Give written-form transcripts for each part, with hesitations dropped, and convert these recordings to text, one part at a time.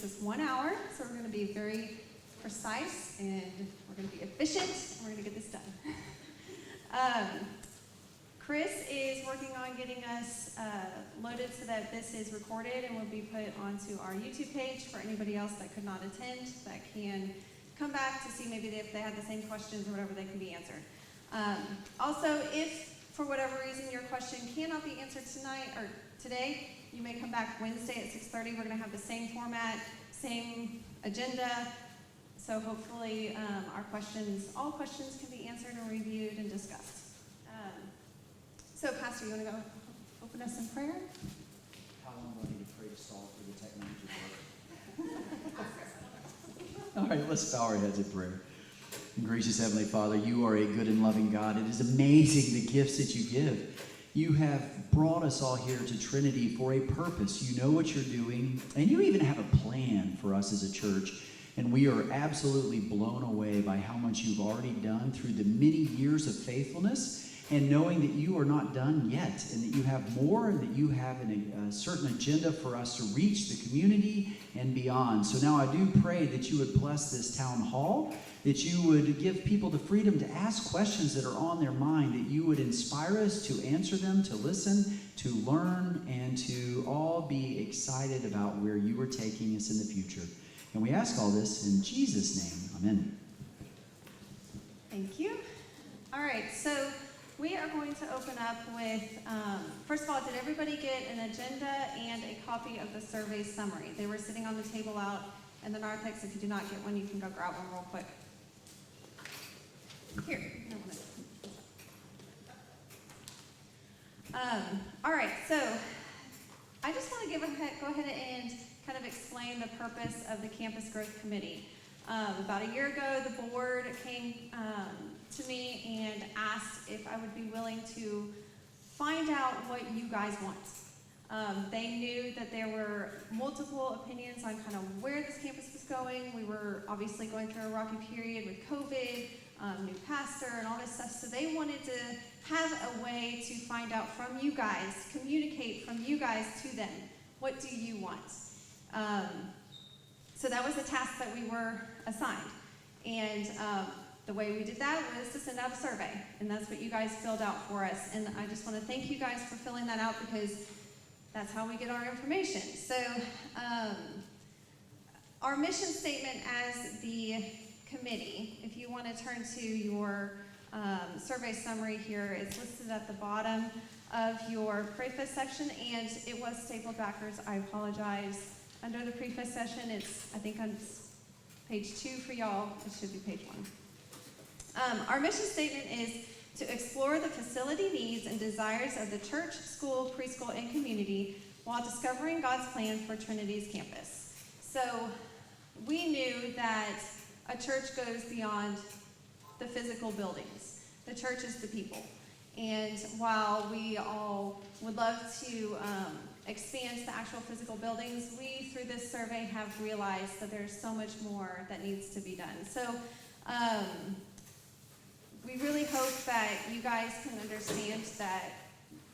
is 1 hour, so we're going to be very precise, and we're going to be efficient, and we're going to get this done. Chris is working on getting us loaded so that this is recorded and will be put onto our YouTube page for anybody else that could not attend, that can come back to see maybe if they had the same questions or whatever, they can be answered. Also, if for whatever reason your question cannot be answered tonight or today, you may come back Wednesday at 6:30. We're going to have the same format, same agenda. So hopefully all questions can be answered and reviewed and discussed. So Pastor, you want to go open us in prayer? How long do I need to pray to solve for the technology work? All right, let's bow our heads in prayer. Gracious Heavenly Father, you are a good and loving God. It is amazing the gifts that you give. You have brought us all here to Trinity for a purpose. You know what you're doing, and you even have a plan for us as a church. And we are absolutely blown away by how much you've already done through the many years of faithfulness, and knowing that you are not done yet, and that you have more, and that you have a certain agenda for us to reach the community and beyond. So now I do pray that you would bless this town hall, that you would give people the freedom to ask questions that are on their mind, that you would inspire us to answer them, to listen, to learn, and to all be excited about where you are taking us in the future. And we ask all this in Jesus' name. Amen. Thank you. All right, so we are going to open up with, first of all, did everybody get an agenda and a copy of the survey summary? They were sitting on the table out in the narthex. If you do not get one, you can go grab one real quick. Here. All right, so I just want to go ahead and kind of explain the purpose of the Campus Growth Committee. About a year ago, the board came to me and asked if I would be willing to find out what you guys want. They knew that there were multiple opinions on kind of where this campus was going. We were obviously going through a rocky period with COVID, new pastor, and all this stuff. So they wanted to have a way to find out from you guys, communicate from you guys to them. What do you want? So that was the task that we were assigned. And the way we did that was to send out a survey. And that's what you guys filled out for us. And I just want to thank you guys for filling that out, because that's how we get our information. So our mission statement as the committee, if you want to turn to your survey summary here, it's listed at the bottom of your preface section, and it was stapled backwards. I apologize. Under the preface section, it's, I think, on page 2 for y'all. It should be page 1. Our mission statement is to explore the facility needs and desires of the church, school, preschool, and community while discovering God's plan for Trinity's campus. So we knew that a church goes beyond the physical buildings. The church is the people. And while we all would love to expand the actual physical buildings, we, through this survey, have realized that there's so much more that needs to be done. So we really hope that you guys can understand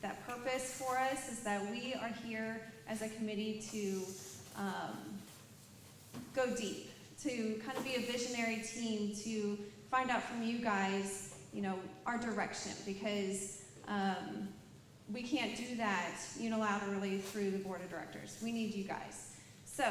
that purpose for us is that we are here as a committee to go deep, to kind of be a visionary team, to find out from you guys, our direction, because we can't do that unilaterally through the board of directors. We need you guys. So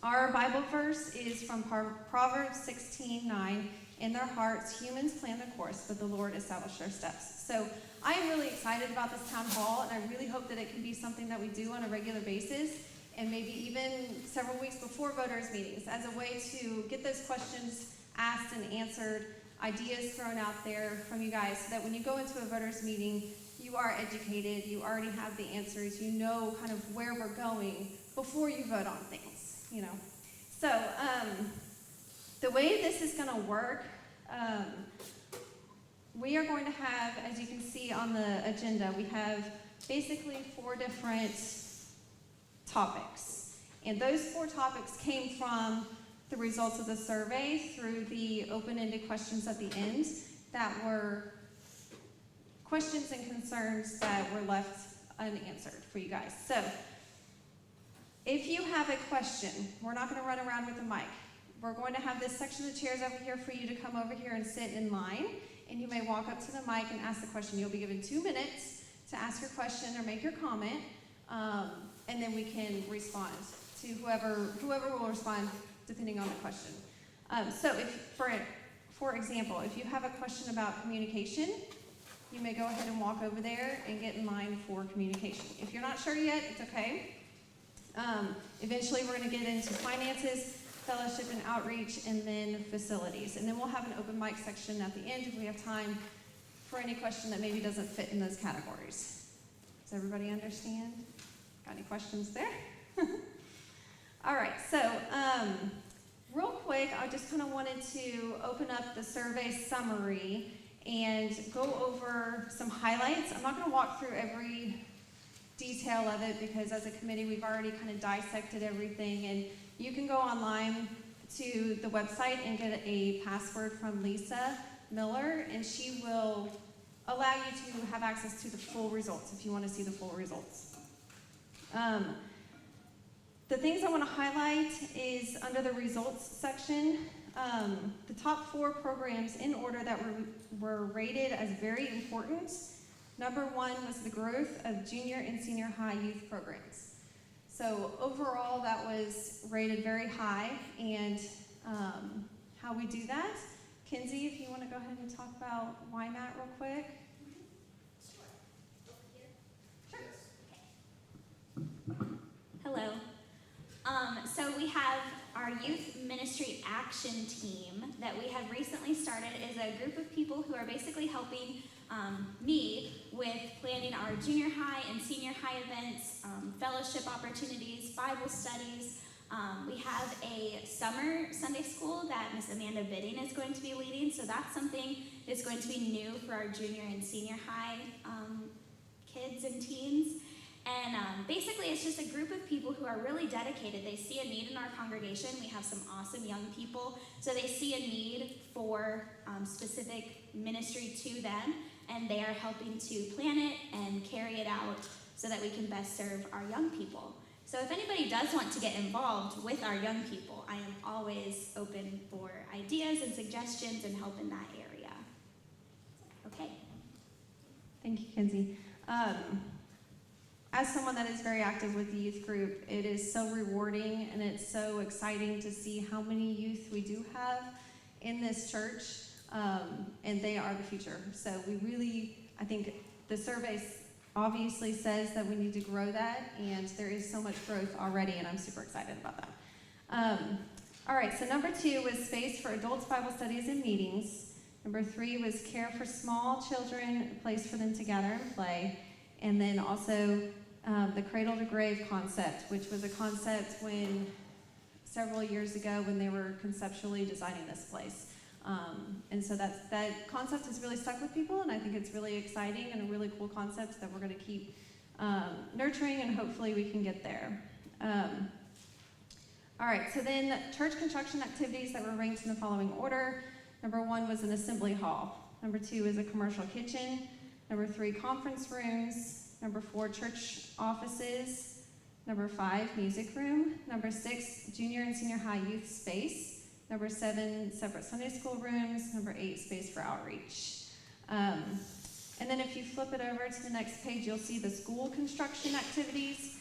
our Bible verse is from Proverbs 16:9. In their hearts, humans plan their course, but the Lord established their steps. So I am really excited about this town hall, and I really hope that it can be something that we do on a regular basis, and maybe even several weeks before voters' meetings, as a way to get those questions asked and answered, ideas thrown out there from you guys, so that when you go into a voters' meeting, you are educated, you already have the answers, you know kind of where we're going before you vote on things, So the way this is going to work, we are going to have, as you can see on the agenda, we have basically 4 different topics. And those 4 topics came from the results of the survey through the open-ended questions at the end that were questions and concerns that were left unanswered for you guys. So If you have a question, we're not going to run around with the mic. We're going to have this section of chairs over here for you to come over here and sit in line, and you may walk up to the mic and ask the question. You'll be given 2 minutes to ask your question or make your comment, and then we can respond to whoever will respond depending on the question. So if, for example, if you have a question about communication, you may go ahead and walk over there and get in line for communication. If you're not sure yet, it's okay. Eventually we're going to get into finances, fellowship and outreach, and then facilities. And then we'll have an open mic section at the end if we have time for any question that maybe doesn't fit in those categories. Does everybody understand? Got any questions there? All right, so real quick, I just kind of wanted to open up the survey summary and go over some highlights. I'm not going to walk through every detail of it because as a committee we've already kind of dissected everything, and you can go online to the website and get a password from Lisa Miller, and she will allow you to have access to the full results if you want to see the full results. The things I want to highlight is under the results section, the top 4 programs in order that were rated as very important. Number 1 was the growth of junior and senior high youth programs. So overall, that was rated very high, and how we do that. Kinsey, if you want to go ahead and talk about YMAT real quick. Sure. Okay. Hello. So we have our youth ministry action team that we have recently started. Is a group of people who are basically helping me with planning our junior high and senior high events, fellowship opportunities, Bible studies. We have a summer Sunday school that Miss Amanda Bidding is going to be leading, so that's something that's going to be new for our junior and senior high kids and teens. And basically it's just a group of people who are really dedicated. They see a need in our congregation. We have some awesome young people, so they see a need for specific ministry to them, and they are helping to plan it and carry it out so that we can best serve our young people. So if anybody does want to get involved with our young people, I am always open for ideas and suggestions and help in that area. Okay. Thank you, Kinsey. As someone that is very active with the youth group, it is so rewarding and it's so exciting to see how many youth we do have in this church, and they are the future. So we really, I think the survey obviously says that we need to grow that, and there is so much growth already, and I'm super excited about that. All right, so number 2 was space for adults' Bible studies and meetings. Number 3 was care for small children, a place for them to gather and play. And then also the cradle to grave concept, which was a concept when several years ago when they were conceptually designing this place. And so that concept has really stuck with people, and I think it's really exciting and a really cool concept that we're going to keep nurturing, and hopefully we can get there. All right, so then church construction activities that were ranked in the following order. Number 1 was an assembly hall. Number 2 is a commercial kitchen. Number 3, conference rooms. Number 4, church offices. Number 5, music room. Number 6, junior and senior high youth space. Number 7, separate Sunday school rooms. Number 8, space for outreach. And then if you flip it over to the next page, you'll see the school construction activities.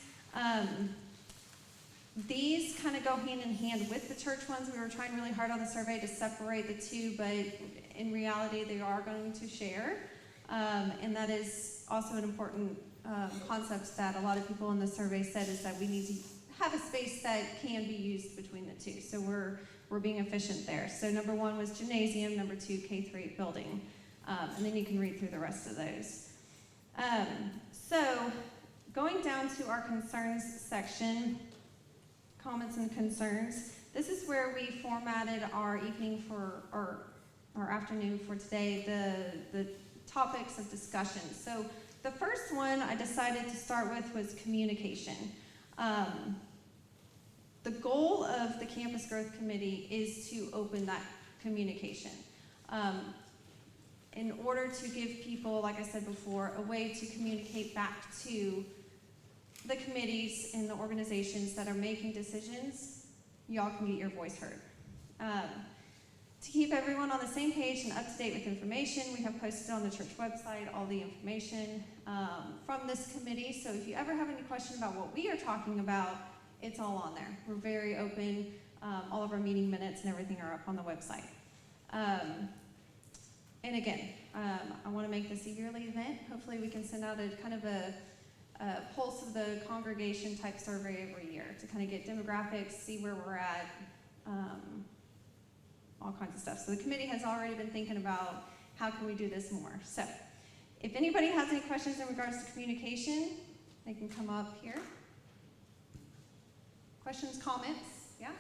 These kind of go hand in hand with the church ones. We were trying really hard on the survey to separate the two, but in reality, they are going to share. And that is also an important concept that a lot of people in the survey said, is that we need to have a space that can be used between the two. So we're being efficient there. So number 1 was gymnasium, number 2, K-8 building. And then you can read through the rest of those. So going down to our concerns section, comments and concerns, this is where we formatted our evening for, or our afternoon for today, the topics of discussion. So the first one I decided to start with was communication. The goal of the Campus Growth Committee is to open that communication in order to give people, like I said before, a way to communicate back to the committees and the organizations that are making decisions, y'all can get your voice heard. To keep everyone on the same page and up to date with information, we have posted on the church website all the information from this committee. So if you ever have any question about what we are talking about, it's all on there. We're very open. All of our meeting minutes and everything are up on the website. And again, I want to make this a yearly event. Hopefully we can send out a kind of a pulse of the congregation type survey every year to kind of get demographics, see where we're at, all kinds of stuff. So the committee has already been thinking about how can we do this more. So if anybody has any questions in regards to communication, they can come up here. Questions, comments? Yeah?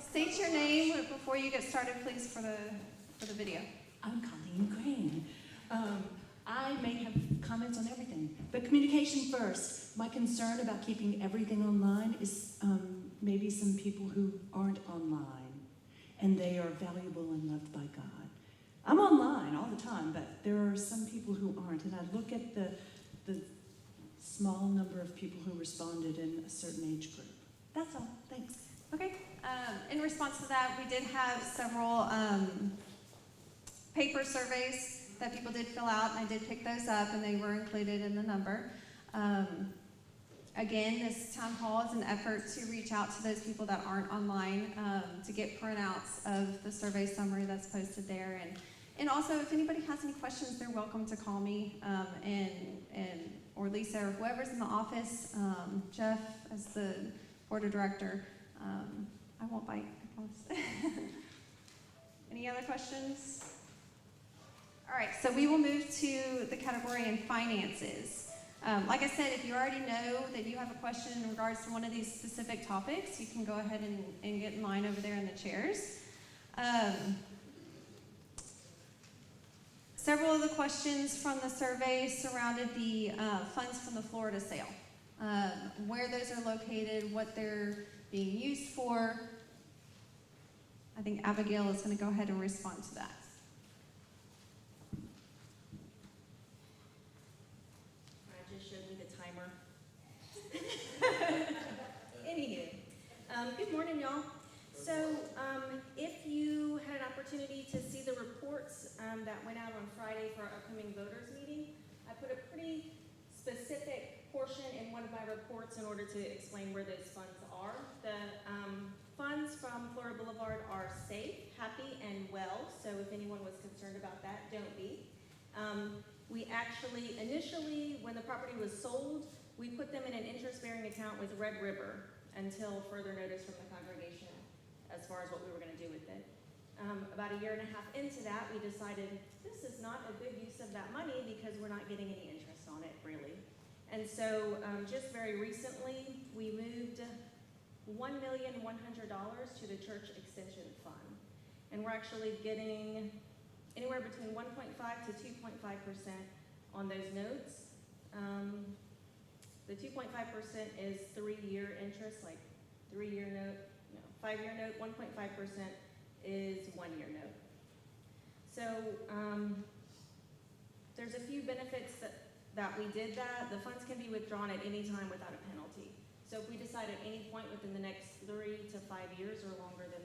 State your name before you get started, please, for the video. I'm Colleen Crane. I may have comments on everything, but communication first. My concern about keeping everything online is maybe some people who aren't online, and they are valuable and loved by God. I'm online all the time, but there are some people who aren't, and I look at the small number of people who responded in a certain age group. That's all. Thanks. Okay. In response to that, we did have several paper surveys that people did fill out, and I did pick those up, and they were included in the number. Again, this town hall is an effort to reach out to those people that aren't online to get printouts of the survey summary that's posted there. And also, if anybody has any questions, they're welcome to call me or Lisa or whoever's in the office, Jeff as the board of director. I won't bite, I promise. Any other questions? All right, so we will move to the category in finances. Like I said, if you already know that you have a question in regards to one of these specific topics, you can go ahead and get in line over there in the chairs. Several of the questions from the survey surrounded the funds from the Florida sale, where those are located, what they're being used for. I think Abigail is going to go ahead and respond to that. Good morning, y'all. So, if you had an opportunity to see the reports that went out on Friday for our upcoming voters meeting, I put a pretty specific portion in one of my reports in order to explain where those funds are. The funds from Florida Boulevard are safe, happy, and well, so if anyone was concerned about that, don't be. We actually, initially, when the property was sold, we put them in an interest-bearing account with Red River until further notice from the congregation as far as what we were going to do with it. About a year and a half into that, we decided this is not a good use of that money because we're not getting any interest on it, really. And so just very recently, we moved $1,100,000 to the church extension fund. And we're actually getting anywhere between 1.5 to 2.5% on those notes. The 2.5% is 3-year interest, like 3-year note, no, 5-year note. 1.5% is 1-year note. So there's a few benefits that we did that. The funds can be withdrawn at any time without a penalty. So if we decide at any point within the next 3 to 5 years or longer than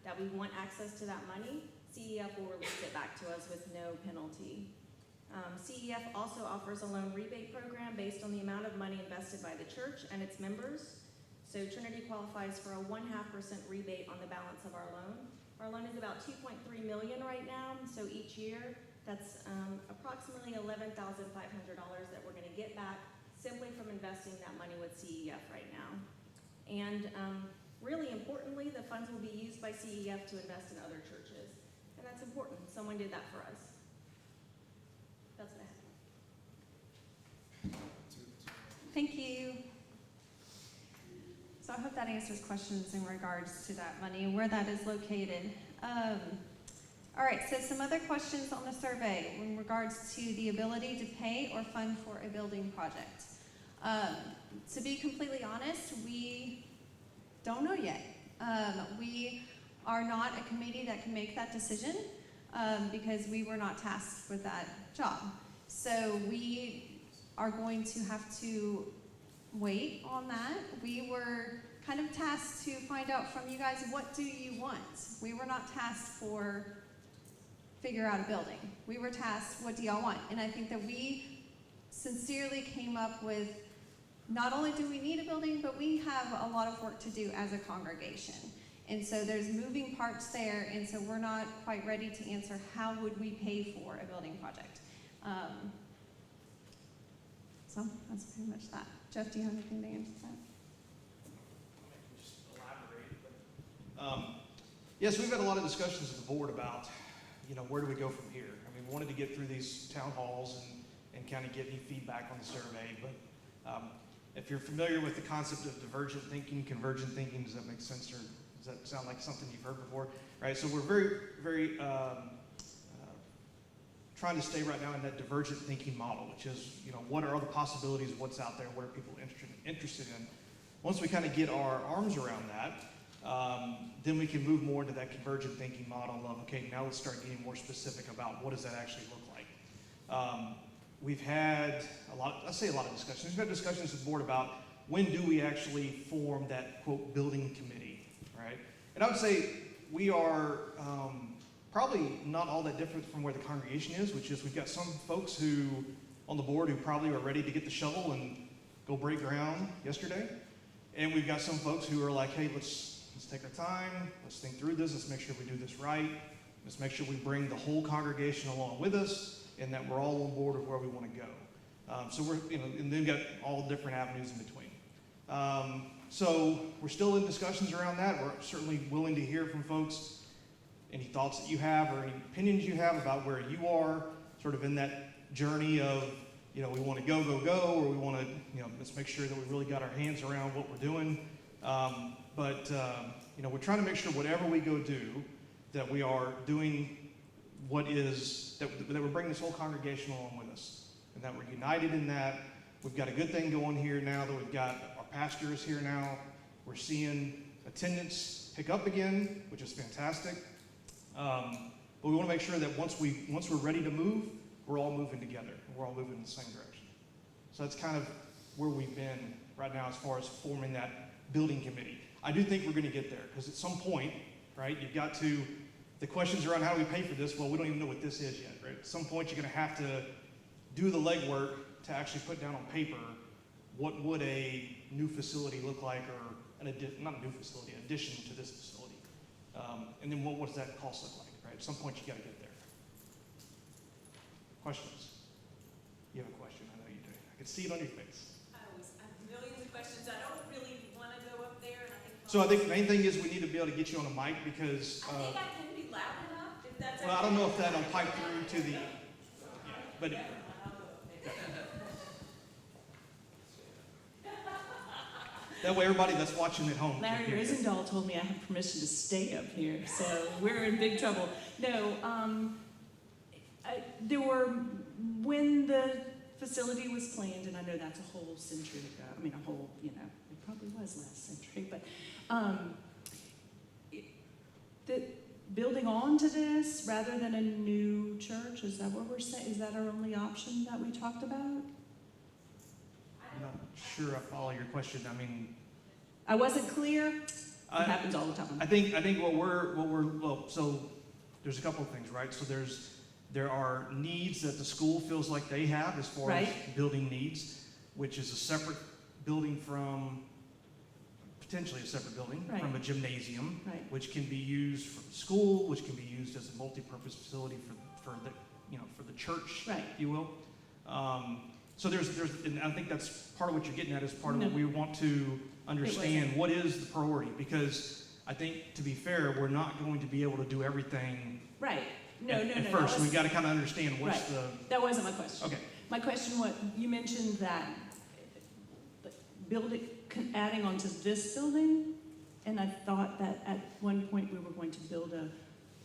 that we want access to that money, CEF will release it back to us with no penalty. CEF also offers a loan rebate program based on the amount of money invested by the church and its members. So Trinity qualifies for a 0.5% rebate on the balance of our loan. Our loan is about $2.3 million right now, so each year that's approximately $11,500 that we're going to get back simply from investing that money with CEF right now. And really importantly, the funds will be used by CEF to invest in other churches. And that's important. Someone did that for us. That's what I have. Thank you. So I hope that answers questions in regards to that money and where that is located. All right, so some other questions on the survey in regards to the ability to pay or fund for a building project. To be completely honest, we don't know yet. We are not a committee that can make that decision because we were not tasked with that job. So we are going to have to wait on that. We were kind of tasked to find out from you guys, what do you want? We were not tasked for figure out a building. We were tasked, what do y'all want? And I think that we sincerely came up with, not only do we need a building, but we have a lot of work to do as a congregation. And so there's moving parts there, and so we're not quite ready to answer how would we pay for a building project. So that's pretty much that. Jeff, do you have anything to answer that? Just elaborate. Yes, we've had a lot of discussions at the board about, where do we go from here? I mean, we wanted to get through these town halls and kind of get any feedback on the survey, but if you're familiar with the concept of divergent thinking, convergent thinking, does that make sense, or does that sound like something you've heard before? Right, so we're very, very trying to stay right now in that divergent thinking model, which is, what are all the possibilities, what's out there, what are people interested in? Once we kind of get our arms around that, then we can move more into that convergent thinking model of, okay, now let's start getting more specific about what does that actually look like. We've had a lot of discussions. We've had discussions with the board about when do we actually form that, quote, building committee, right? And I would say we are probably not all that different from where the congregation is, which is we've got some folks who on the board who probably are ready to get the shovel and go break ground yesterday. And we've got some folks who are like, hey, let's take our time, let's think through this, let's make sure we do this right, let's make sure we bring the whole congregation along with us, and that we're all on board with where we want to go. So we're, and then got all different avenues in between. So we're still in discussions around that. We're certainly willing to hear from folks, any thoughts that you have or any opinions you have about where you are sort of in that journey of, we want to go, or we want to, let's make sure that we really got our hands around what we're doing. But we're trying to make sure whatever we go do, that we are doing what is, that we're bringing this whole congregation along with us, and that we're united in that. We've got a good thing going here now that we've got our pastor is here now. We're seeing attendance pick up again, which is fantastic. But we want to make sure that once we're ready to move, we're all moving together, and we're all moving in the same direction. So that's kind of where we've been right now as far as forming that building committee. I do think we're going to get there, because at some point, right, you've got to, the questions around how do we pay for this, well, we don't even know what this is yet, right? At some point, you're going to have to do the legwork to actually put down on paper what would a new facility look like, or not a new facility, an addition to this facility. And then what does that cost look like, right? At some point, you got to get there. Questions? You have a question, I know you do. I can see it on your face. I have millions of questions. I don't really want to go up there. And So I think the main thing is we need to be able to get you on a mic, because I think I can be loud enough, if that's okay. well, I don't know if that'll pipe through to the, but that way everybody that's watching at home. Larry can hear you. Risendahl told me I have permission to stay up here, so we're in big trouble. No, there were, when the facility was planned, and I know that's a whole century ago, it probably was last century, but the building on to this rather than a new church, is that what we're saying? Is that our only option that we talked about? I'm not sure I follow your question. I mean, I wasn't clear. It happens all the time. I think so there's a couple of things, right? So there are needs that the school feels like they have as far as building needs, which is a separate building from, potentially a separate building from a gymnasium, which can be used for the school, which can be used as a multi-purpose facility for the church, if you will. So and I think that's part of what you're getting at, is part of what we want to understand. What is the priority? Because I think, to be fair, we're not going to be able to do everything at first. So we've got to kind of understand what's the... That wasn't my question. Okay. My question was, you mentioned that adding on to this building, and I thought that at one point we were going to build a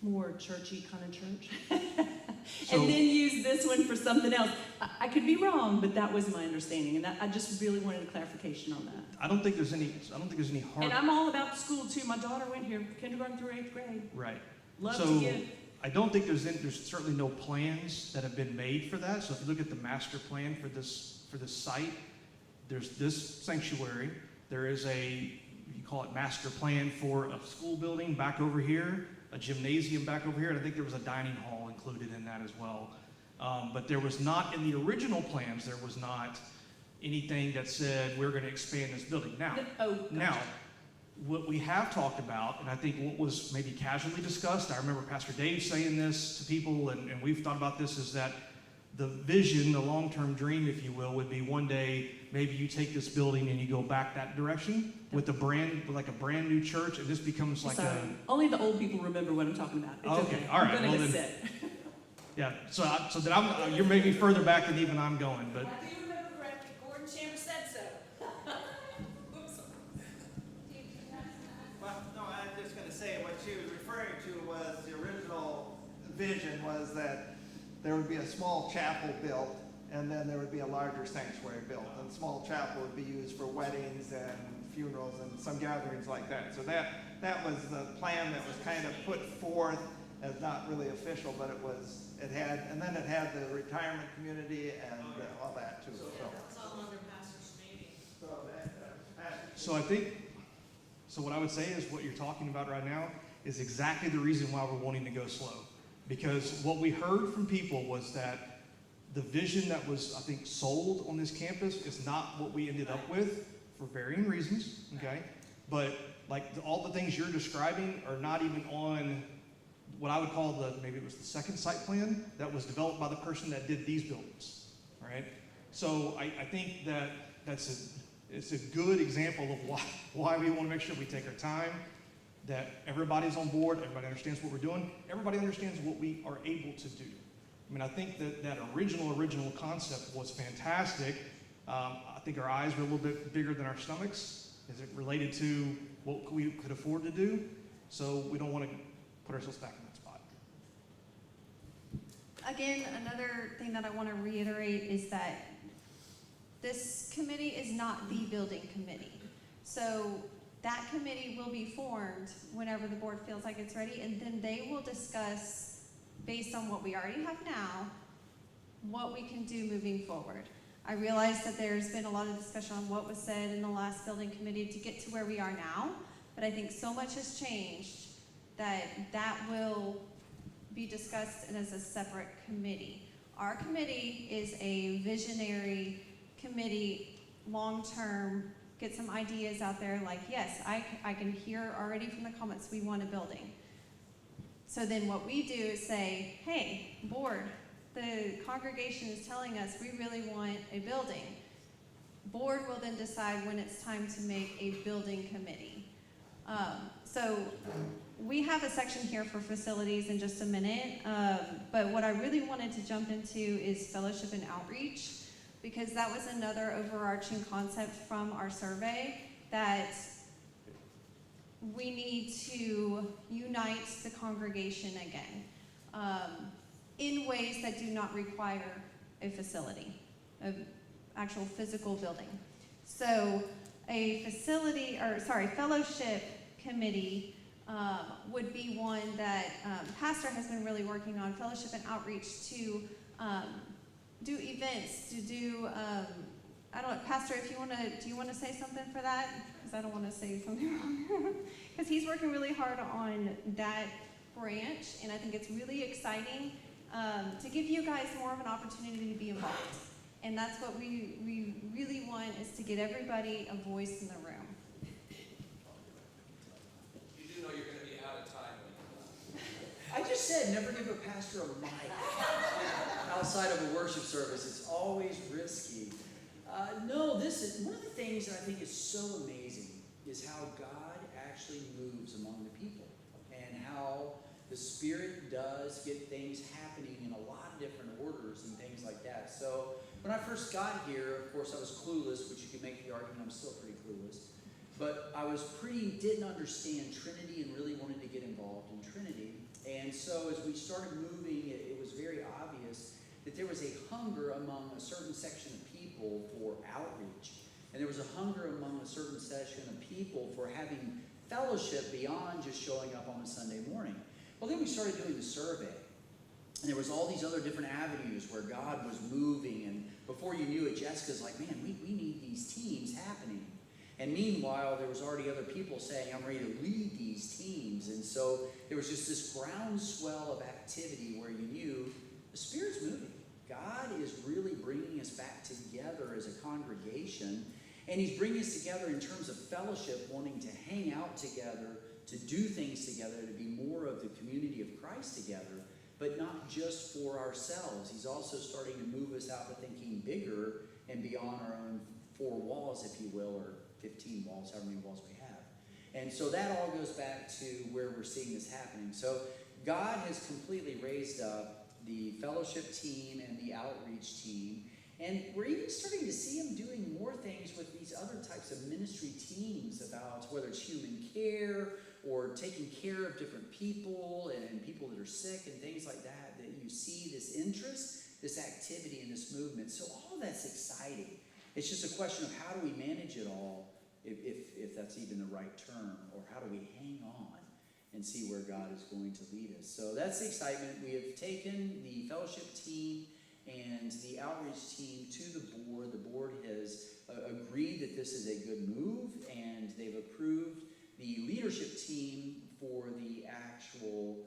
more churchy kind of church. And then use this one for something else. I could be wrong, but that was my understanding, and I just really wanted a clarification on that. I don't think there's any hard... And I'm all about school too. My daughter went here kindergarten through 8th grade. Right. Love to get... I don't think there's certainly no plans that have been made for that. So if you look at the master plan for this site, there's this sanctuary, there is you call it master plan for a school building back over here, a gymnasium back over here, and I think there was a dining hall included in that as well. But there was not, in the original plans, there was not anything that said we're going to expand this building. Now, what we have talked about, and I think what was maybe casually discussed, I remember Pastor Dave saying this to people, and we've thought about this, is that the vision, the long-term dream, if you will, would be one day maybe you take this building and you go back that direction with a brand new church, and this becomes like Sorry. Only the old people remember what I'm talking about. It's Okay, all right, I'm gonna well get then- sit. Yeah, so that you're maybe further back than even I'm going, but I do remember correctly, Gordon Chambers said so. Whoops. Well, no, I'm just going to say what she was referring to was the original vision was that there would be a small chapel built, and then there would be a larger sanctuary built. And the small chapel would be used for weddings and funerals and some gatherings like that. So that was the plan that was kind of put forth as not really official, but it had the retirement community and all that too. It's all under Pastor Smitty. So what I would say is what you're talking about right now is exactly the reason why we're wanting to go slow. Because what we heard from people was that the vision that was, I think, sold on this campus is not what we ended up with for varying reasons, okay? But like all the things you're describing are not even on what I would call maybe it was the second site plan that was developed by the person that did these buildings, right? So I think that it's a good example of why we want to make sure we take our time, that everybody's on board, everybody understands what we're doing, everybody understands what we are able to do. I mean, I think that original concept was fantastic. I think our eyes were a little bit bigger than our stomachs as it related to what we could afford to do. So we don't want to put ourselves back in that spot. Again, another thing that I want to reiterate is that this committee is not the building committee. So that committee will be formed whenever the board feels like it's ready, and then they will discuss, based on what we already have now, what we can do moving forward. I realize that there's been a lot of discussion on what was said in the last building committee to get to where we are now, but I think so much has changed that will be discussed as a separate committee. Our committee is a visionary committee, long-term, get some ideas out there like, yes, I can hear already from the comments we want a building. So then what we do is say, hey, board, the congregation is telling us we really want a building. Board will then decide when it's time to make a building committee. So we have a section here for facilities in just a minute, but what I really wanted to jump into is fellowship and outreach, because that was another overarching concept from our survey, that we need to unite the congregation again in ways that do not require a facility, an actual physical building. So a fellowship committee would be one that Pastor has been really working on, fellowship and outreach, to do events, to do, Pastor, if you want to, do you want to say something for that? Because I don't want to say something wrong. Because he's working really hard on that branch, and I think it's really exciting to give you guys more of an opportunity to be involved. And that's what we really want, is to get everybody a voice in the room. You do know you're going to be out of time when you I just said never give a pastor a mic outside of a worship service. It's always risky. No, this is one of the things that I think is so amazing is how God actually moves among the people, and how the Spirit does get things happening in a lot of different orders and things like that. So when I first got here, of course, I was clueless, which you could make the argument I'm still pretty clueless. But I didn't understand Trinity and really wanted to get involved in Trinity. And so as we started moving, it was very obvious that there was a hunger among a certain section of people for outreach. And there was a hunger among a certain section of people for having fellowship beyond just showing up on a Sunday morning. Well, then we started doing the survey. And there was all these other different avenues where God was moving, and before you knew it, Jessica's like, man, we need these teams happening. And meanwhile, there was already other people saying, I'm ready to lead these teams. And so there was just this groundswell of activity where you knew the Spirit's moving. God is really bringing us back together as a congregation. And he's bringing us together in terms of fellowship, wanting to hang out together, to do things together, to be more of the community of Christ together, but not just for ourselves. He's also starting to move us out to thinking bigger and beyond our own four walls, if you will, or 15 walls, however many walls we have. And so that all goes back to where we're seeing this happening. So God has completely raised up the fellowship team and the outreach team. And we're even starting to see him doing more things with these other types of ministry teams about whether it's human care or taking care of different people and people that are sick and things like that, that you see this interest, this activity, and this movement. So all of that's exciting. It's just a question of how do we manage it all, if that's even the right term, or how do we hang on and see where God is going to lead us. So that's the excitement. We have taken the fellowship team and the outreach team to the board. The board has agreed that this is a good move, and they've approved the leadership team for the actual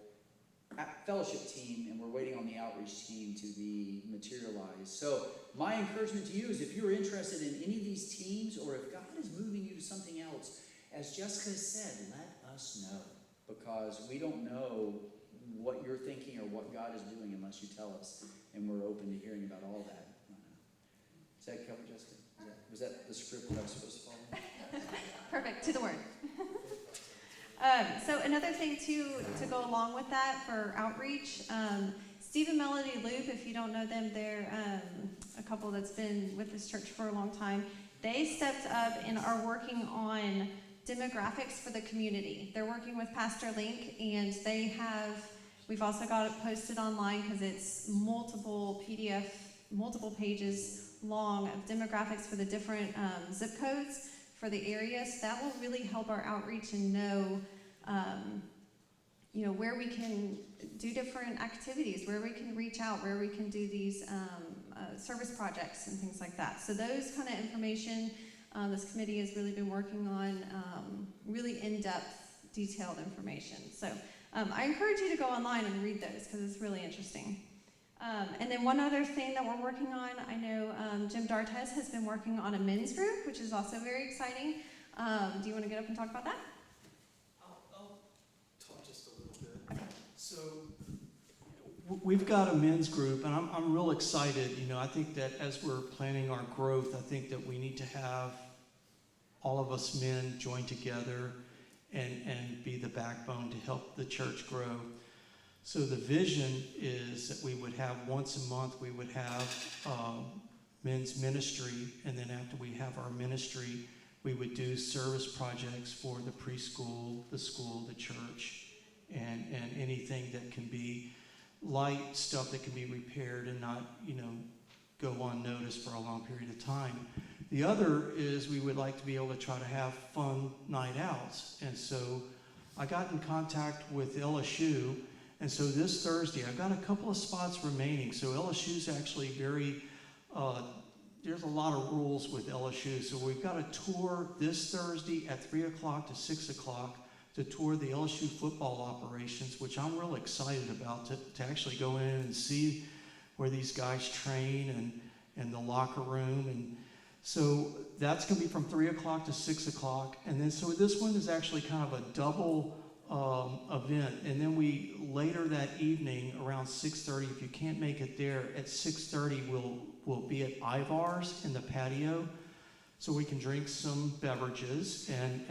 fellowship team, and we're waiting on the outreach team to be materialized. So my encouragement to you is if you're interested in any of these teams, or if God is moving you to something else, as Jessica said, let us know, because we don't know what you're thinking or what God is doing unless you tell us, and we're open to hearing about all that. Does that cover, Jessica? Was that the script that I was supposed to follow? Perfect, to the word. So another thing to go along with that for outreach, Steve and Melody Loop, if you don't know them, they're a couple that's been with this church for a long time. They stepped up and are working on demographics for the community. They're working with Pastor Link, and we've also got it posted online because it's multiple PDF, multiple pages long of demographics for the different zip codes for the area. So that will really help our outreach and know, where we can do different activities, where we can reach out, where we can do these service projects and things like that. So those kind of information, this committee has really been working on really in-depth, detailed information. So I encourage you to go online and read those because it's really interesting. And then one other thing that we're working on, I know Jim Dartes has been working on a men's group, which is also very exciting. Do you want to get up and talk about that? I'll talk just a little bit. Okay. So we've got a men's group, and I'm real excited. I think that as we're planning our growth, I think that we need to have all of us men join together and be the backbone to help the church grow. So the vision is that we would have once a month, we would have men's ministry, and then after we have our ministry, we would do service projects for the preschool, the school, the church, and anything that can be light stuff that can be repaired and not, go unnoticed for a long period of time. The other is we would like to be able to try to have fun night outs. And so I got in contact with LSU. And so this Thursday, I've got a couple of spots remaining. So LSU's actually there's a lot of rules with LSU. So we've got a tour this Thursday at 3 o'clock to 6 o'clock to tour the LSU football operations, which I'm real excited about, to actually go in and see where these guys train and the locker room. And so that's going to be from 3 o'clock to 6 o'clock. And then so this one is actually kind of a double event. And then we later that evening around 6:30, if you can't make it there, at 6:30 we'll be at Ivar's in the patio, so we can drink some beverages and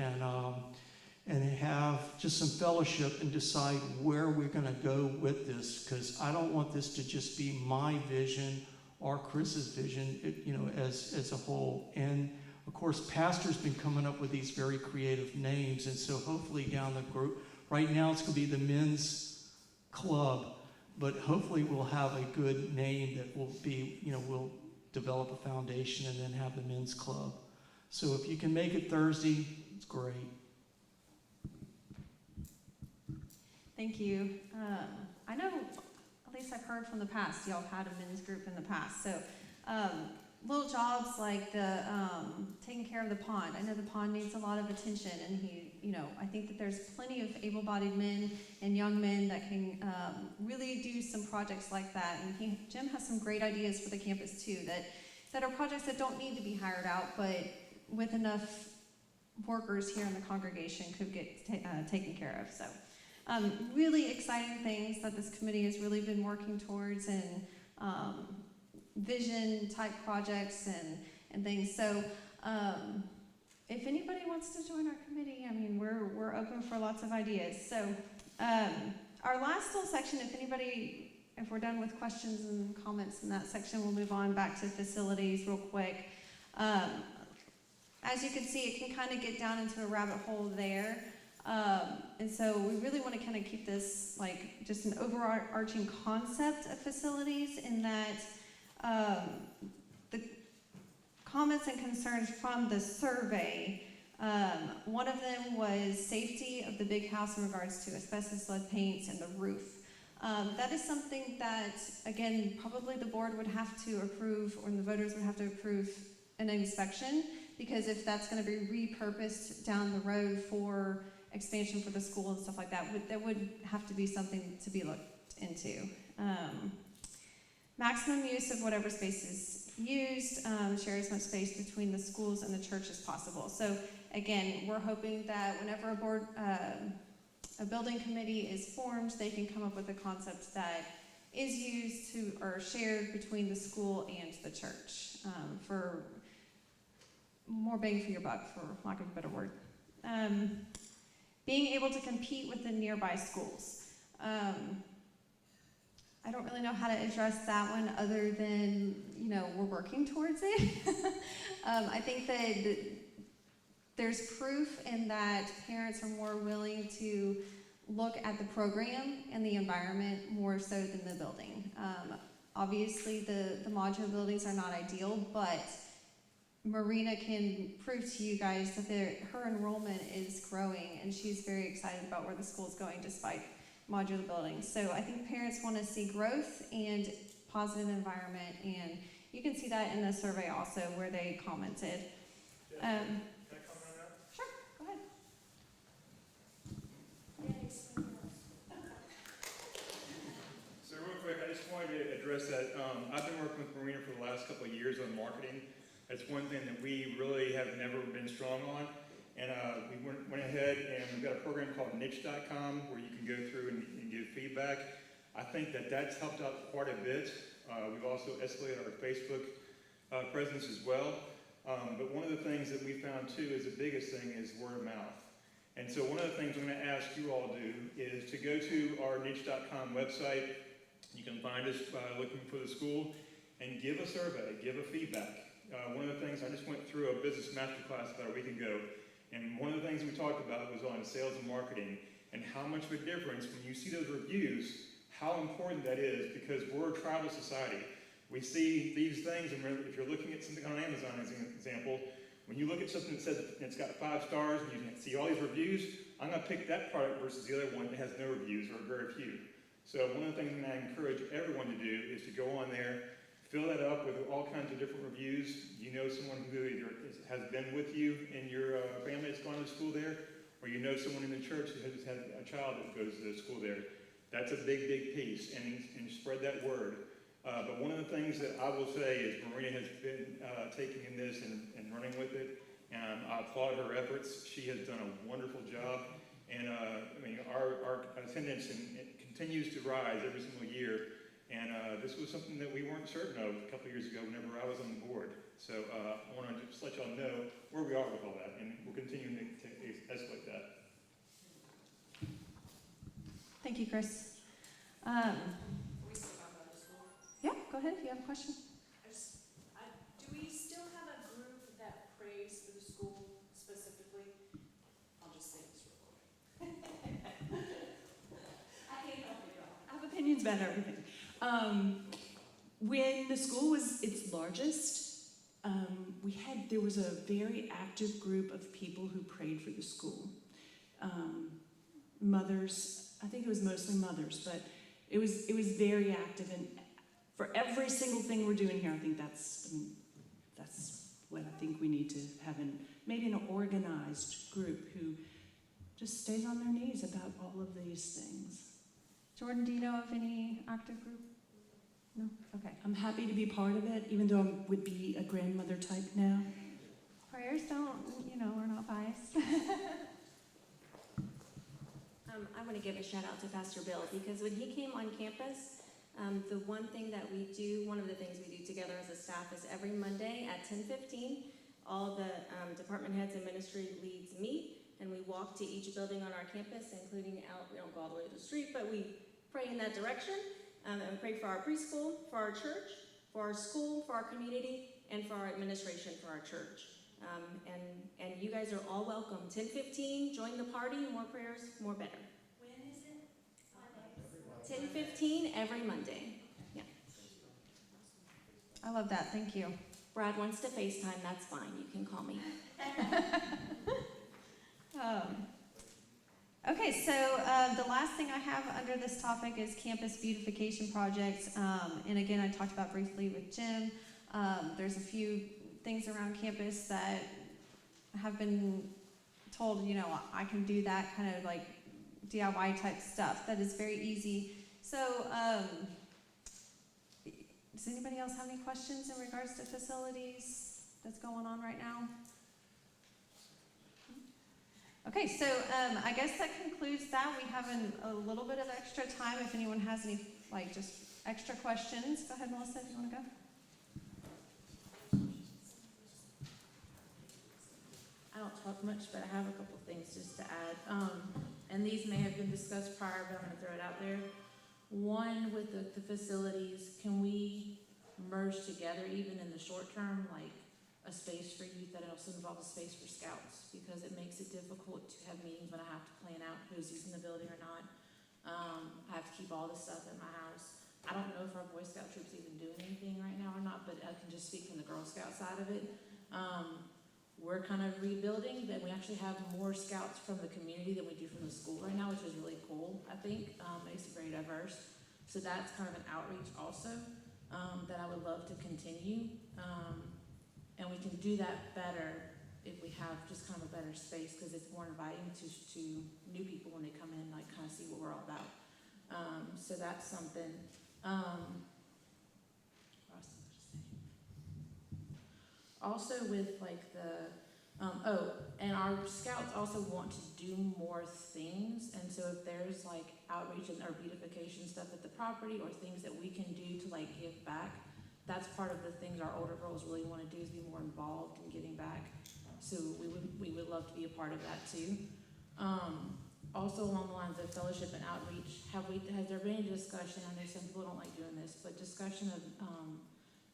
have just some fellowship and decide where we're going to go with this, because I don't want this to just be my vision or Chris's vision, as a whole. And of course, Pastor's been coming up with these very creative names, and so hopefully down the group, right now it's going to be the men's club, but hopefully we'll have a good name that will be, we'll develop a foundation and then have the men's club. So if you can make it Thursday, it's great. Thank you. I know least I've heard from the past, y'all have had a men's group in the past. So little jobs like the taking care of the pond. I know the pond needs a lot of attention, and I think that there's plenty of able-bodied men and young men that can really do some projects like that. And Jim has some great ideas for the campus too, that are projects that don't need to be hired out, but with enough workers here in the congregation could get taken care of. So really exciting things that this committee has really been working towards, and vision type projects and things. So if anybody wants to join our committee, I mean, we're open for lots of ideas. So our last little section, if we're done with questions and comments in that section, we'll move on back to facilities real quick. As you can see, it can kind of get down into a rabbit hole there. And so we really want to kind of keep this like just an overarching concept of facilities, in that the comments and concerns from the survey, one of them was safety of the big house in regards to asbestos, lead paints, and the roof. That is something that, again, probably the board would have to approve, or the voters would have to approve an inspection, because if that's going to be repurposed down the road for expansion for the school and stuff like that, there would have to be something to be looked into. Maximum use of whatever space is used, share as much space between the schools and the church as possible. So again, we're hoping that whenever a building committee is formed, they can come up with a concept that is used or shared between the school and the church, for more bang for your buck, for lack of a better word. Being able to compete with the nearby schools. I don't really know how to address that one other than, we're working towards it. I think that there's proof in that parents are more willing to look at the program and the environment more so than the building. Obviously, the modular buildings are not ideal, but Marina can prove to you guys that her enrollment is growing, and she's very excited about where the school's going despite modular buildings. So I think parents want to see growth and positive environment, and you can see that in the survey also where they commented. Can I comment on that? Sure, go ahead. So real quick, I just wanted to address that. I've been working with Marina for the last couple of years on marketing. That's one thing that we really have never been strong on. And we went ahead and we've got a program called niche.com where you can go through and give feedback. I think that's helped out quite a bit. We've also escalated our Facebook presence as well. But one of the things that we found too is the biggest thing is word of mouth. And so one of the things I'm going to ask you all to do is to go to our niche.com website. You can find us by looking for the school and give a survey, give a feedback. One of the things, I just went through a business masterclass about a week ago, and one of the things we talked about was on sales and marketing, and how much of a difference when you see those reviews, how important that is, because we're a tribal society. We see these things, and if you're looking at something on Amazon as an example, when you look at something that says it's got 5 stars and you see all these reviews, I'm going to pick that product versus the other one that has no reviews or very few. So one of the things that I encourage everyone to do is to go on there, fill that up with all kinds of different reviews. You know someone who either has been with you in your family that's gone to school there, or you know someone in the church that has had a child that goes to school there. That's a big, big piece, and spread that word. But one of the things that I will say is Marina has been taking in this and running with it, and I applaud her efforts. She has done a wonderful job, and our attendance continues to rise every single year. And this was something that we weren't certain of a couple of years ago whenever I was on the board. So I want to just let y'all know where we are with all that, and we'll continue to escalate that. Thank you, Chris. Can we still talk about the school? Yeah, go ahead if you have a question. Do we still have a group that prays for the school specifically? I'll just say this real quick. I can't help it, y'all. I have opinions about everything. When the school was its largest, there was a very active group of people who prayed for the school. Mothers, I think it was mostly mothers, but it was very active, and for every single thing we're doing here, I think that's what I think we need to have maybe an organized group who just stays on their knees about all of these things. Jordan, do you know of any active group? No? Okay. I'm happy to be part of it, even though I would be a grandmother type now. Prayers we're not biased. I want to give a shout out to Pastor Bill, because when he came on campus, one of the things we do together as a staff is every Monday at 10:15, all the department heads and ministry leads meet, and we walk to each building on our campus, including out, we don't go all the way to the street, but we pray in that direction, and we pray for our preschool, for our church, for our school, for our community, and for our administration for our church. And you guys are all welcome. 10:15, join the party, more prayers, more better. When is it? 10:15 every Monday. Yeah. I love that. Thank you. Brad wants to FaceTime, that's fine. You can call me. Okay, so the last thing I have under this topic is campus beautification projects. And again, I talked about briefly with Jim. There's a few things around campus that have been told, I can do that kind of like DIY type stuff. That is very easy. So, does anybody else have any questions in regards to facilities that's going on right now? Okay, so I guess that concludes that. We have a little bit of extra time if anyone has any, just extra questions. Go ahead, Melissa, if you want to go. I don't talk much, but I have a couple things just to add. And these may have been discussed prior, but I'm going to throw it out there. One, with the facilities, can we merge together, even in the short term, like a space for youth that also involves a space for scouts? Because it makes it difficult to have meetings when I have to plan out who's using the building or not. I have to keep all this stuff in my house. I don't know if our Boy Scout troop's even doing anything right now or not, but I can just speak from the Girl Scout side of it. We're kind of rebuilding, but we actually have more scouts from the community than we do from the school right now, which is really cool, I think. Makes it very diverse. So that's kind of an outreach also that I would love to continue. And we can do that better if we have just kind of a better space, because it's more inviting to new people when they come in and kind of see what we're all about. So that's something. Also with and our scouts also want to do more things, and so if there's outreach and or beautification stuff at the property or things that we can do to give back, that's part of the things our older girls really want to do, is be more involved in giving back. So we would love to be a part of that too. Also along the lines of fellowship and outreach, has there been any discussion, I know some people don't like doing this, but discussion of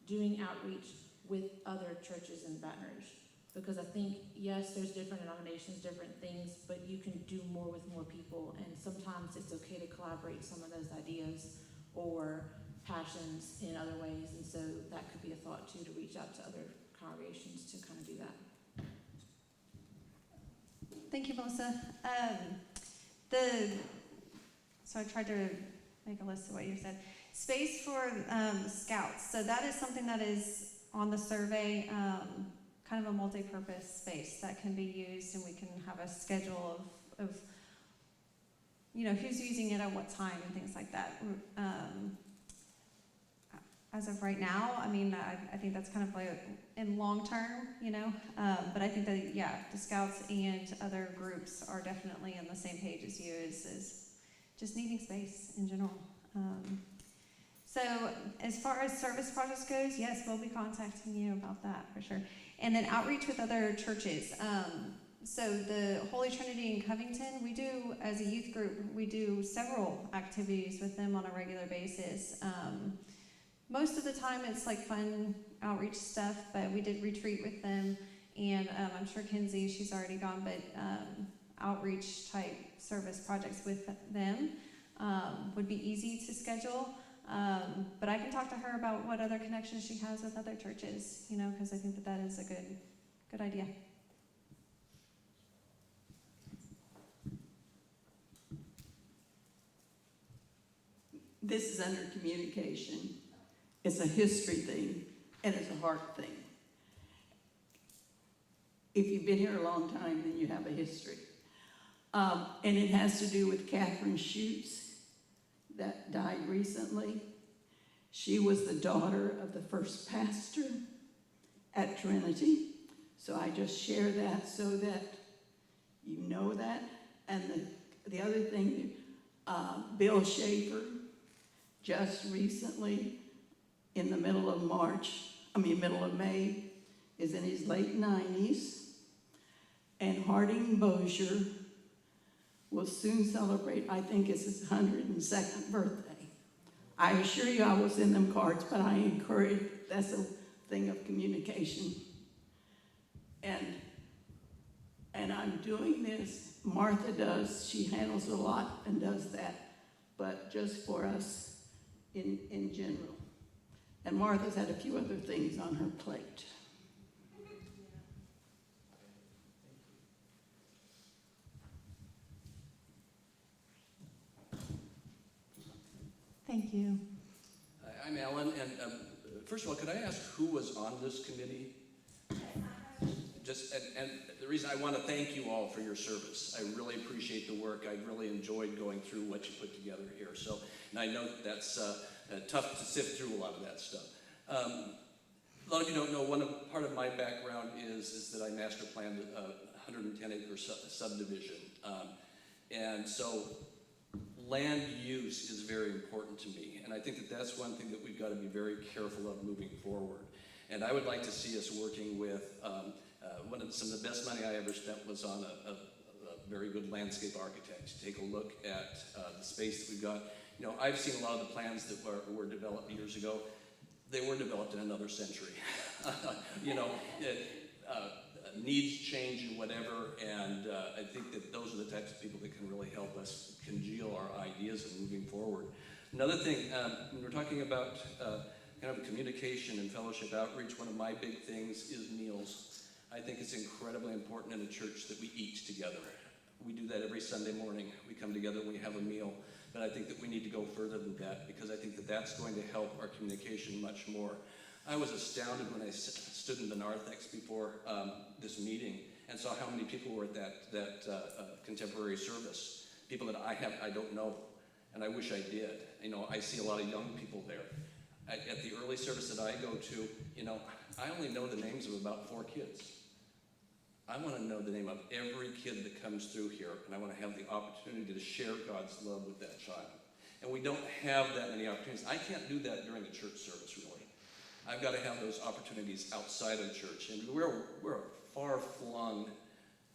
doing outreach with other churches in Baton Rouge? Because I think, yes, there's different denominations, different things, but you can do more with more people, and sometimes it's okay to collaborate some of those ideas or passions in other ways, and so that could be a thought too, to reach out to other congregations to kind of do that. Thank you, Melissa. So I tried to make a list of what you said. Space for scouts. So that is something that is on the survey, kind of a multi-purpose space that can be used, and we can have a schedule of who's using it at what time and things like that. As of right now, I think that's kind of in long term, but I think that, the scouts and other groups are definitely on the same page as you, is just needing space in general. So as far as service projects goes, yes, we'll be contacting you about that for sure. And then outreach with other churches. So the Holy Trinity in Covington, we do, as a youth group, we do several activities with them on a regular basis. Most of the time it's fun outreach stuff, but we did retreat with them, and I'm sure Kinsey, she's already gone, but outreach type service projects with them would be easy to schedule. But I can talk to her about what other connections she has with other churches, because I think that is a good idea. this is under communication. It's a history thing, and it's a heart thing. If you've been here a long time, then you have a history. And it has to do with Catherine Schutz that died recently. She was the daughter of the first pastor at Trinity. So I just share that so that you know that. And the other thing, Bill Schaefer, just recently, in the middle of May, is in his late 90s. And Harding Bossier will soon celebrate, I think it's his 102nd birthday. I assure you I will send them cards, but I encourage, that's a thing of communication. And I'm doing this, Martha does, she handles a lot and does that, but just for us in general. And Martha's had a few other things on her plate. Thank you. Hi, I'm Alan, and first of all, could I ask who was on this committee? And the reason I want to thank you all for your service. I really appreciate the work. I really enjoyed going through what you put together here. So, and I know that's tough to sift through a lot of that stuff. A lot of you don't know, part of my background is that I master planned a 110-acre subdivision. And so land use is very important to me. And I think that that's one thing that we've got to be very careful of moving forward. And I would like to see us working with some of the best money I ever spent was on a very good landscape architect to take a look at the space that we've got. You know, I've seen a lot of the plans that were developed years ago. They were developed in another century. You know, needs change and whatever, and I think that those are the types of people that can really help us congeal our ideas and moving forward. Another thing, when we're talking about kind of communication and fellowship outreach, one of my big things is meals. I think it's incredibly important in a church that we eat together. We do that every Sunday morning. We come together and we have a meal. But I think that we need to go further than that because I think that that's going to help our communication much more. I was astounded when I stood in the narthex before this meeting and saw how many people were at that contemporary service. People that I don't know, and I wish I did. You know, I see a lot of young people there. At the early service that I go to, you know, I only know the names of about 4 kids. I want to know the name of every kid that comes through here, and I want to have the opportunity to share God's love with that child. And we don't have that many opportunities. I can't do that during the church service, really. I've got to have those opportunities outside of church. And we're a far-flung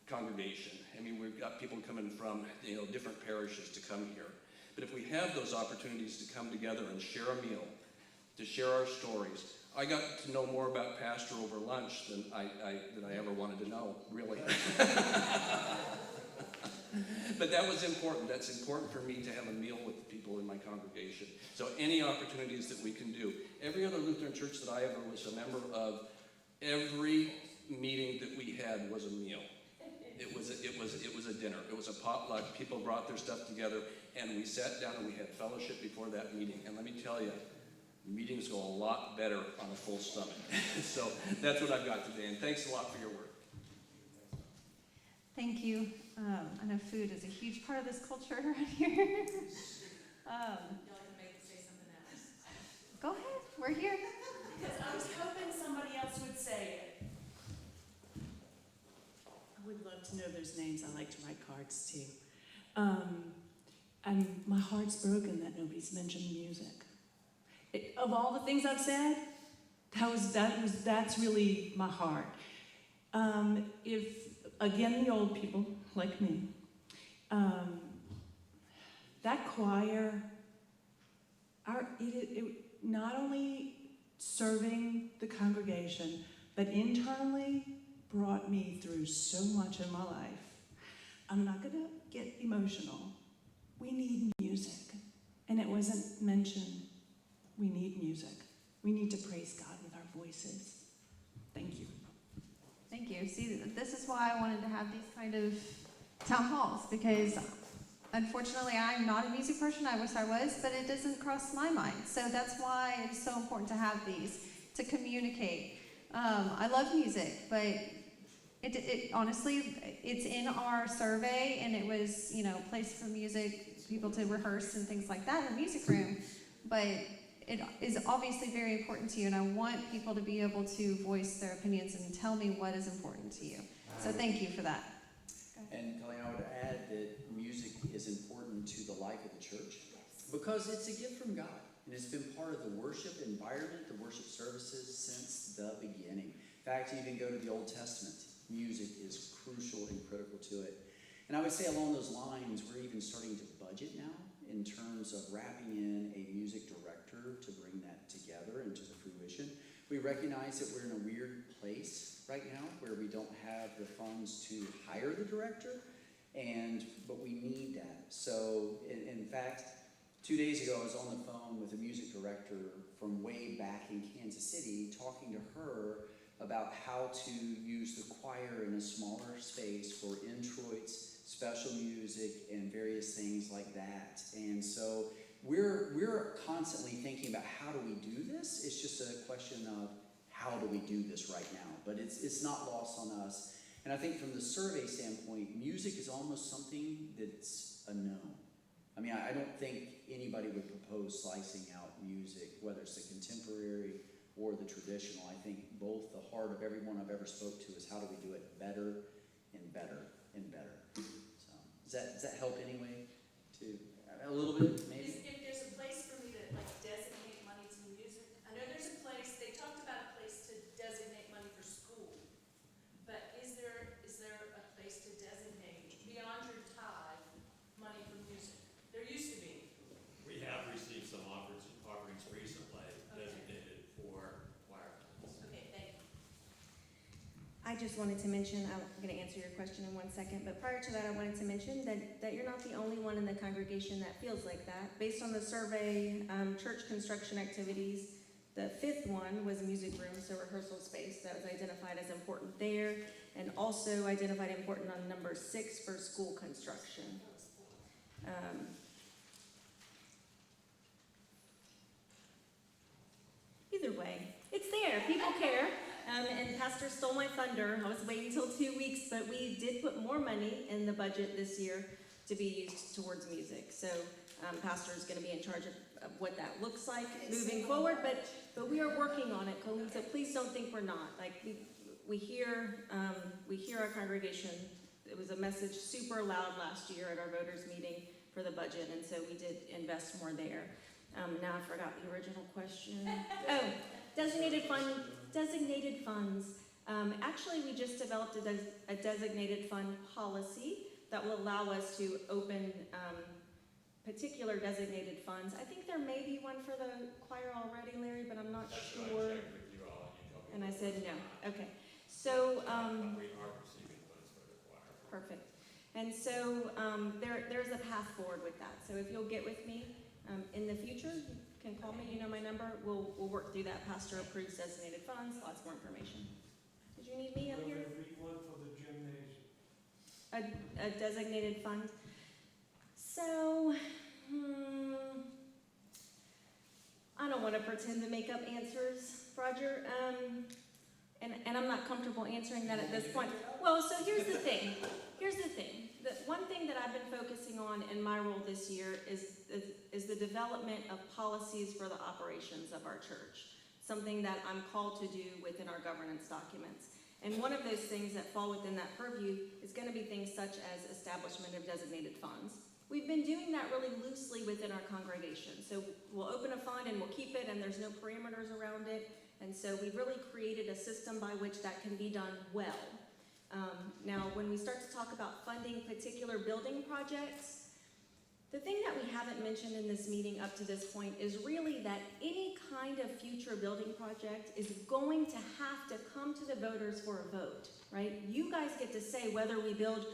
congregation. I mean, we've got people coming from, you know, different parishes to come here. But if we have those opportunities to come together and share a meal, to share our stories, I got to know more about Pastor over lunch than I ever wanted to know, really. But that was important. That's important for me to have a meal with the people in my congregation. So any opportunities that we can do. Every other Lutheran church that I ever was a member of, every meeting that we had was a meal. It was a dinner. It was a potluck. People brought their stuff together, and we sat down and we had fellowship before that meeting. And let me tell you, meetings go a lot better on a full stomach. So that's what I've got today, and thanks a lot for your work. Thank you. I know food is a huge part of this culture around here. Y'all can make me say something else. Go ahead, we're here. Because I was hoping somebody else would say it. I would love to know those names. I like to write cards too. My heart's broken that nobody's mentioned music. Of all the things I've said, that's really my heart. If again the old people like me, that choir, it not only serving the congregation, but internally brought me through so much in my life. I'm not going to get emotional. We need music, and it wasn't mentioned. We need music. We need to praise God with our voices. Thank you. Thank you. See, this is why I wanted to have these kind of town halls, because Unfortunately, I'm not a music person. I wish I was, but it doesn't cross my mind. So that's why it's so important to have these, to communicate. I love music, but it honestly, it's in our survey, and it was, a place for music, people to rehearse and things like that in the music room. But it is obviously very important to you, and I want people to be able to voice their opinions and tell me what is important to you. So thank you for that. And Colleen, I would add that music is important to the life of the church because it's a gift from God, and it's been part of the worship environment, the worship services since the beginning. In fact, you even go to the Old Testament, music is crucial and critical to it. And I would say along those lines, we're even starting to budget now in terms of wrapping in a music director to bring that together into the fruition. We recognize that we're in a weird place right now where we don't have the funds to hire the director, but we need that. So in fact, 2 days ago I was on the phone with a music director from way back in Kansas City, talking to her about how to use the choir in a smaller space for introits, special music, and various things like that. And so we're constantly thinking about how do we do this. It's just a question of how do we do this right now, but it's not lost on us. And I think from the survey standpoint, music is almost something that's a no. I mean, I don't think anybody would propose slicing out music, whether it's the contemporary or the traditional. I think both the heart of everyone I've ever spoke to is how do we do it better and better and better. So does that help anyway? To a little bit, maybe? If there's a place for me to designate money to music, I know there's a place, they talked about a place to designate money for school, but is there a place to designate beyond your tithe money for music? There used to be. We have received some offerings recently designated for choir funds. Okay, thank you. I just wanted to mention, I'm going to answer your question in 1 second, but prior to that I wanted to mention that you're not the only one in the congregation that feels like that. Based on the survey, church construction activities, the fifth one was music room, so rehearsal space. That was identified as important there, and also identified important on number 6 for school construction. Either way, it's there. People care. And Pastor stole my thunder. I was waiting till 2 weeks, but we did put more money in the budget this year to be used towards music. So Pastor is going to be in charge of what that looks like moving forward. But we are working on it, Colleen. So please don't think we're not. Like we hear our congregation. It was a message super loud last year at our voters meeting for the budget, and so we did invest more there. Now I forgot the original question. Oh, designated funds. Actually, we just developed a designated fund policy that will allow us to open particular designated funds. I think there may be one for the choir already, Larry, but I'm not sure. I checked with you all, and you told me. And I said no. Okay. So we are receiving funds for the choir. perfect. And so there's a path forward with that. So if you'll get with me in the future, you can call me. You know my number. We'll work through that. Pastor approves designated funds. Lots more information. Did you need me up here? One for the gymnasium. A designated fund. So I don't want to pretend to make up answers, Roger. And I'm not comfortable answering that at this point. Well, so here's the thing. The one thing that I've been focusing on in my role this year is the development of policies for the operations of our church. Something that I'm called to do within our governance documents. And one of those things that fall within that purview is going to be things such as establishment of designated funds. We've been doing that really loosely within our congregation. So we'll open a fund and we'll keep it, and there's no parameters around it. And so we've really created a system by which that can be done well. Now, when we start to talk about funding particular building projects, the thing that we haven't mentioned in this meeting up to this point is really that any kind of future building project is going to have to come to the voters for a vote, right? You guys get to say whether we build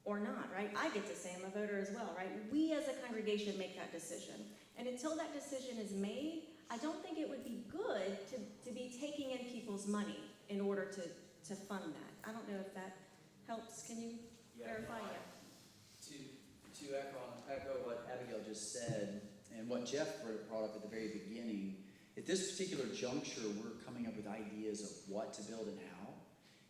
or not, right? I get to say I'm a voter as well, right? We as a congregation make that decision. And until that decision is made, I don't think it would be good to be taking in people's money in order to fund that. I don't know if that helps. Can you verify? Yeah. To to echo what Abigail just said and what Jeff brought up at the very beginning. At this particular juncture, we're coming up with ideas of what to build and how.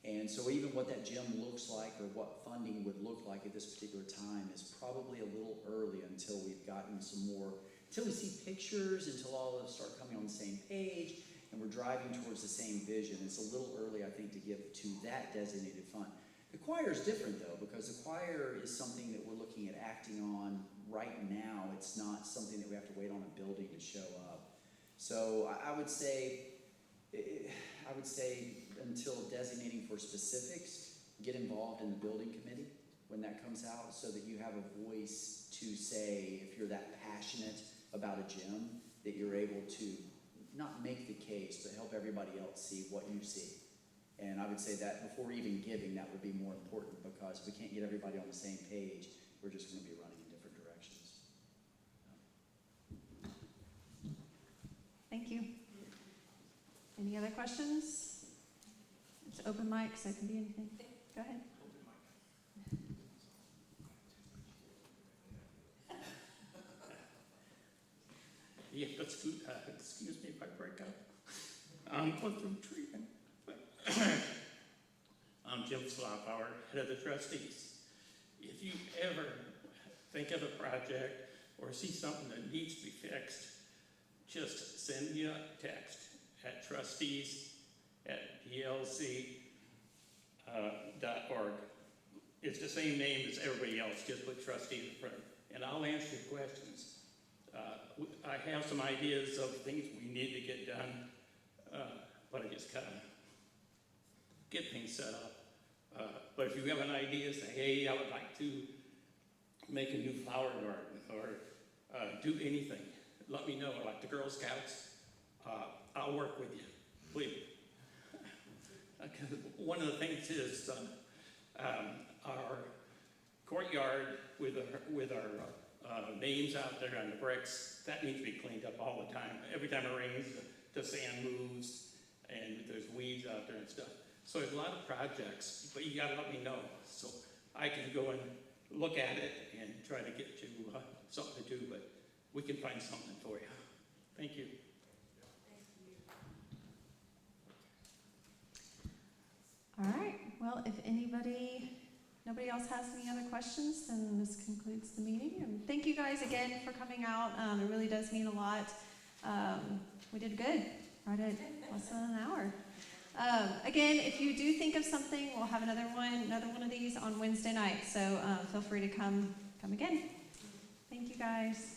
And so even what that gym looks like or what funding would look like at this particular time is probably a little early until we've gotten some more, until we see pictures, until all of us start coming on the same page and we're driving towards the same vision. It's a little early, I think, to give to that designated fund. The choir is different though, because the choir is something that we're looking at acting on right now. It's not something that we have to wait on a building to show up. So I would say until designating for specifics, get involved in the building committee when that comes out so that you have a voice to say, if you're that passionate about a gym, that you're able to not make the case, but help everybody else see what you see. And I would say that before even giving, that would be more important, because if we can't get everybody on the same page, we're just going to be running in different directions. Thank you. Any other questions? It's open mic, so it can be anything. Go ahead. Yeah, excuse me if I break up. I'm going through treatment. I'm Jim Slopauer, head of the trustees. If you ever think of a project or see something that needs to be fixed, just send me a text at trustees@plc.org. It's the same name as everybody else, just put trustee in front, and I'll answer your questions. I have some ideas of things we need to get done, but I just gotta get things set up. But if you have an idea, say, hey, I would like to make a new flower garden or do anything, let me know. Like the Girl Scouts, I'll work with you, please. One of the things is our courtyard with our names out there on the bricks, that needs to be cleaned up all the time. Every time it rains, the sand moves and there's weeds out there and stuff. So there's a lot of projects, but you gotta let me know so I can go and look at it and try to get you something to do, but we can find something for you. Thank you. All right. Well, if nobody else has any other questions, then this concludes the meeting. And thank you guys again for coming out. It really does mean a lot. We did good, right at less than an hour. Again, if you do think of something, we'll have another one of these on Wednesday night. So feel free to come again. Thank you guys.